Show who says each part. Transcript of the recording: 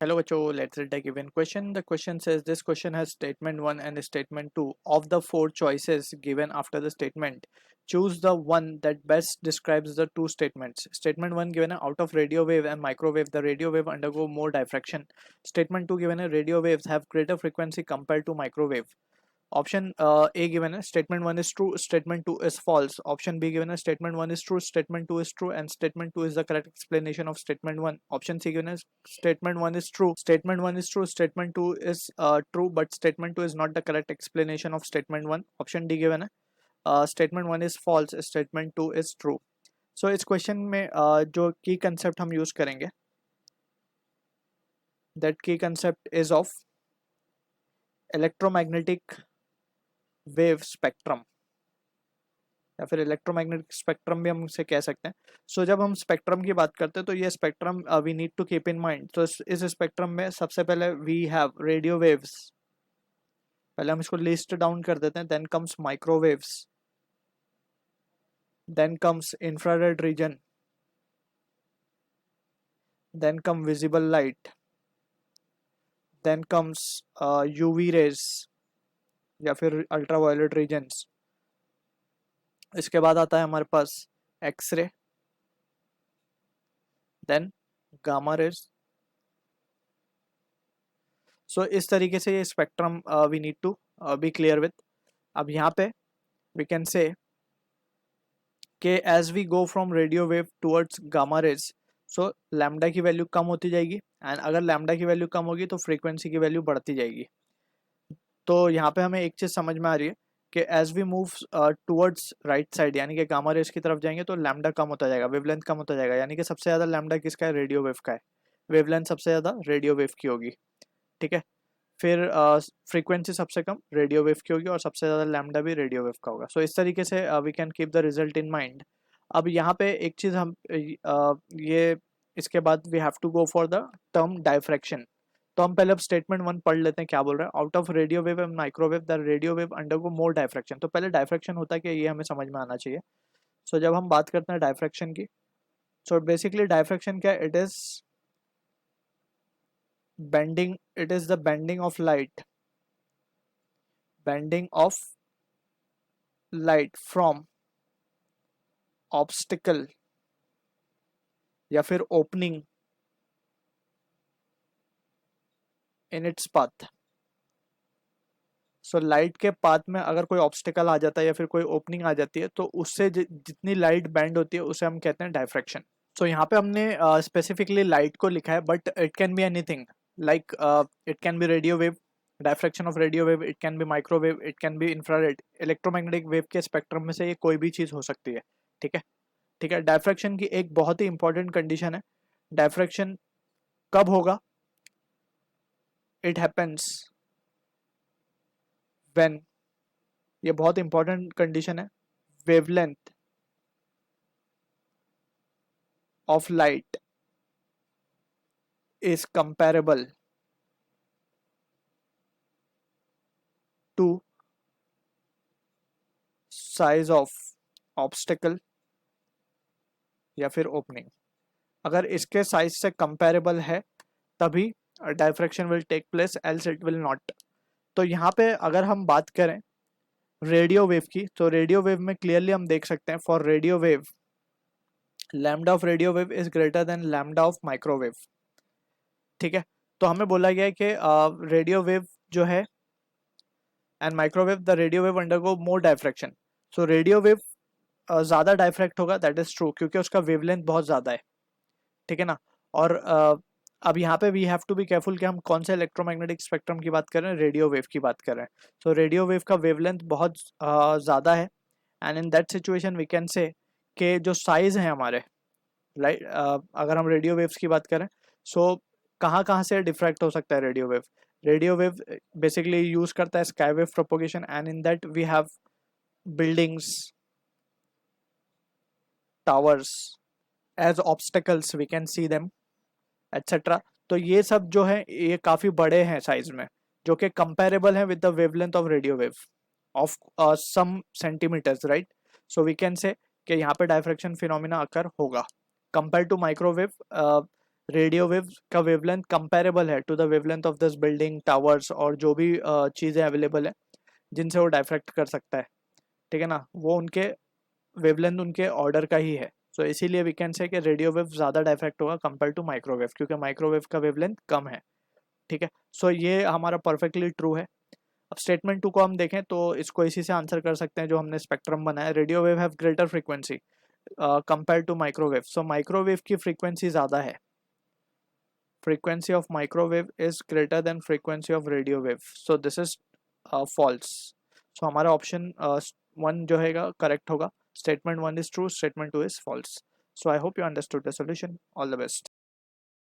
Speaker 1: Hello, Acho. Let's take given question. The question says this question has statement 1 and statement 2. Of the four choices given after the statement, choose the one that best describes the two statements. Statement 1 given out of radio wave and microwave, the radio wave undergo more diffraction. Statement 2 given radio waves have greater frequency compared to microwave. Option A given है statement 1 is true, statement 2 is false. Option B given है statement 1 is true, statement 2 is true, and statement 2 is the correct explanation of statement 1. Option C given is statement 1 is true, statement 1 is true, statement 2 is true, but statement 2 is not the correct explanation of statement 1. Option D given है statement 1 is false, statement 2 is true. So इस question में जो की concept हम use करेंगे, that key concept is of electromagnetic wave spectrum या फिर electromagnetic spectrum भी हम इसे कह सकते हैं. सो जब हम स्पेक्ट्रम की बात करते हैं तो ये spectrum we need to keep in mind. तो इस स्पेक्ट्रम में सबसे पहले वी हैव रेडियो वेव्स. पहले हम इसको लिस्ट डाउन कर देते हैं. Then comes microwaves, then comes infrared region, then come visible light, then comes UV rays या फिर अल्ट्रावायलेट रीजन्स. इसके बाद आता है हमारे पास X-ray, then gamma rays. So इस तरीके से ये spectrum we need to be clear with. अब यहाँ पे वी कैन से कि as we go from radio wave towards gamma rays, so lambda की वैल्यू कम होती जाएगी, एंड अगर लैम्डा की वैल्यू कम होगी तो फ्रीक्वेंसी की वैल्यू बढ़ती जाएगी. तो यहाँ पे हमें एक चीज़ समझ में आ रही है कि as we move towards right side, यानी कि गामा रेज की तरफ जाएंगे तो लैम्डा कम होता जाएगा, वेवलेंथ कम होता जाएगा. यानी कि सबसे ज़्यादा लैम्डा किसका है? रेडियो वेव का है. वेवलेंथ सबसे ज़्यादा रेडियो वेव की होगी. ठीक है. फिर फ्रीक्वेंसी सबसे कम रेडियो वेव की होगी और सबसे ज़्यादा लैम्डा भी रेडियो वेव का होगा. सो इस तरीके से we can keep the result in mind. अब यहाँ पे एक चीज़ हम ये इसके बाद we have to go for the term diffraction. तो हम पहले अब स्टेटमेंट 1 पढ़ लेते हैं क्या बोल रहा है. Out of radio wave and microwave the radio wave undergo more diffraction. तो पहले डायफ्रैक्शन होता है कि ये हमें समझ में आना चाहिए. सो जब हम बात करते हैं डायफ्रैक्शन की, सो बेसिकली डायफ्रैक्शन क्या, it is bending, it is the bending of light, bending of light from obstacle या फिर opening in its path. So light के पाथ में अगर कोई ऑब्स्टिकल आ जाता है या फिर कोई ओपनिंग आ जाती है तो उससे जितनी लाइट बेंड होती है उसे हम कहते हैं डायफ्रैक्शन. सो यहाँ पे हमने स्पेसिफिकली लाइट को लिखा है, but it can be anything. like it can be radio wave, diffraction of radio wave, it can be microwave, it can be infrared. Electromagnetic wave के स्पेक्ट्रम में से ये कोई भी चीज़ हो सकती है. ठीक है. ठीक है. डायफ्रैक्शन की एक बहुत ही इंपॉर्टेंट कंडीशन है. डायफ्रैक्शन कब होगा? इट हैपेंस व्हेन, ये बहुत इंपॉर्टेंट कंडीशन है, wavelength of light is comparable to size of obstacle या फिर ओपनिंग. अगर इसके साइज से कंपेरेबल है तभी diffraction will take place, else it will not. तो यहाँ पे अगर हम बात करें रेडियो वेव की, तो रेडियो वेव में क्लियरली हम देख सकते हैं for radio wave lambda of radio wave is greater than lambda of microwave. ठीक है. तो हमें बोला गया है कि रेडियो वेव जो है and microwave, the radio wave undergo more diffraction. So radio wave ज़्यादा डायफ्रैक्ट होगा, दैट इज ट्रू, क्योंकि उसका वेवलेंथ बहुत ज़्यादा है. ठीक है ना. और अब यहाँ पे we have to be careful कि हम कौन से इलेक्ट्रोमैग्नेटिक स्पेक्ट्रम की बात कर रहे हैं, रेडियो वेव की बात कर रहे हैं. सो रेडियो वेव का वेवलेंथ बहुत ज़्यादा है, and in that situation we can say कि जो साइज है हमारे लाइट, अगर हम रेडियो वेव्स की बात करें, सो कहाँ कहाँ से डिफ्रैक्ट हो सकता है radio wave. Radio wave basically use करता है sky wave propagation, and in that we have buildings, towers as obstacles, we can see them etcetera. तो ये सब जो है ये काफ़ी बड़े हैं साइज में, जो कि कंपेरेबल है with the wavelength of radio wave of some centimetres, right. So we can say कि यहाँ पे डायफ्रैक्शन फिनोमिना अकर होगा. Compare to microwave, radio wave का वेवलेंथ कंपेरेबल है to the wavelength of this building, towers और जो भी चीज़ें अवेलेबल है जिनसे वो डाइफ्रैक्ट कर सकता है, ठीक है ना, वो उनके वेवलेंथ उनके ऑर्डर का ही है। सो इसीलिए वी कैन से कि रेडियो वेव ज़्यादा डाइफ्रैक्ट होगा कंपेयर टू माइक्रोवेव, क्योंकि माइक्रोवेव का वेवलेंथ कम है, ठीक है। सो ये हमारा परफेक्टली ट्रू है। अब स्टेटमेंट 2 को हम देखें तो इसको इसी से आंसर कर सकते हैं जो हमने स्पेक्ट्रम बनाया। Radio wave have greater frequency compare to microwave, so microwave की फ्रीक्वेंसी ज़्यादा है। frequency of microwave is greater than frequency of radio wave, so this is false। so हमारा ऑप्शन 1 जो है करेक्ट होगा। Statement 1 is true, statement 2 is false। so I hope you understood the solution। all the best।